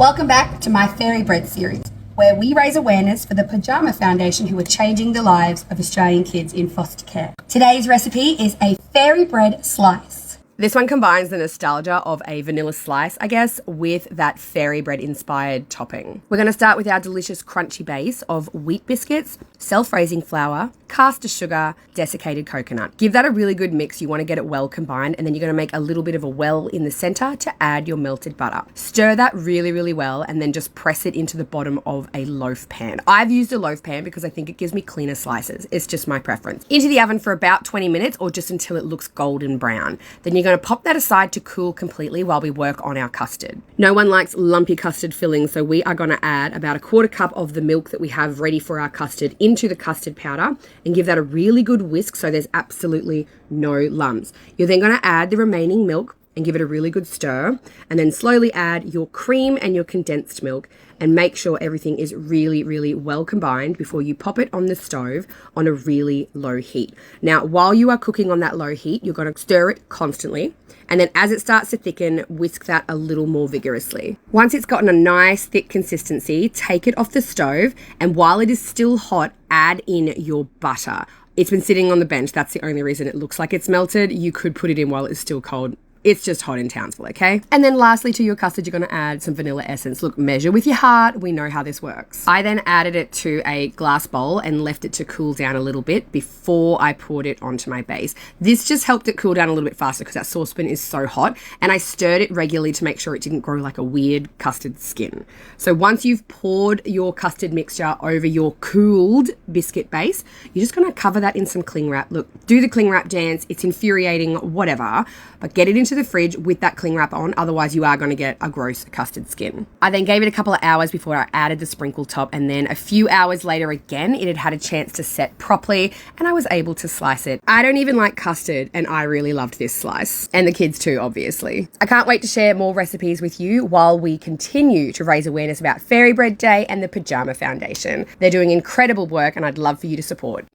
Welcome back to my Fairy Bread series, where we raise awareness for the Pajama Foundation who are changing the lives of Australian kids in foster care. Today's recipe is a fairy bread slice. This one combines the nostalgia of a vanilla slice, I guess, with that fairy bread inspired topping. We're going to start with our delicious crunchy base of wheat biscuits, self-raising flour, caster sugar, desiccated coconut. Give that a really good mix. You want to get it well combined, and then you're going to make a little bit of a well in the center to add your melted butter. Stir that really, really well, and then just press it into the bottom of a loaf pan. I've used a loaf pan because I think it gives me cleaner slices. It's just my preference. Into the oven for about 20 minutes or just until it looks golden brown. Then you're going to pop that aside to cool completely while we work on our custard. No one likes lumpy custard filling, so we are going to add about a quarter cup of the milk that we have ready for our custard into the custard powder and give that a really good whisk so there's absolutely no lumps. You're then going to add the remaining milk and give it a really good stir, and then slowly add your cream and your condensed milk and make sure everything is really, really well combined before you pop it on the stove on a really low heat. Now, while you are cooking on that low heat, you're going to stir it constantly, and then as it starts to thicken, whisk that a little more vigorously. Once it's gotten a nice thick consistency, take it off the stove, and while it is still hot, add in your butter. It's been sitting on the bench. That's the only reason it looks like it's melted. You could put it in while it's still cold. It's just hot in Townsville, okay? And then lastly to your custard, you're going to add some vanilla essence. Look, measure with your heart. We know how this works. I then added it to a glass bowl and left it to cool down a little bit before I poured it onto my base. This just helped it cool down a little bit faster because that saucepan is so hot, and I stirred it regularly to make sure it didn't grow like a weird custard skin. So once you've poured your custard mixture over your cooled biscuit base, you're just going to cover that in some cling wrap. Look, do the cling wrap dance. It's infuriating, whatever, but get it into the fridge with that cling wrap on, otherwise you are going to get a gross custard skin. I then gave it a couple of hours before I added the sprinkle top, and then a few hours later again it had had a chance to set properly and I was able to slice it. I don't even like custard and I really loved this slice, and the kids too, obviously. I can't wait to share more recipes with you while we continue to raise awareness about Fairy Bread Day and the Pajama Foundation. They're doing incredible work and I'd love for you to support.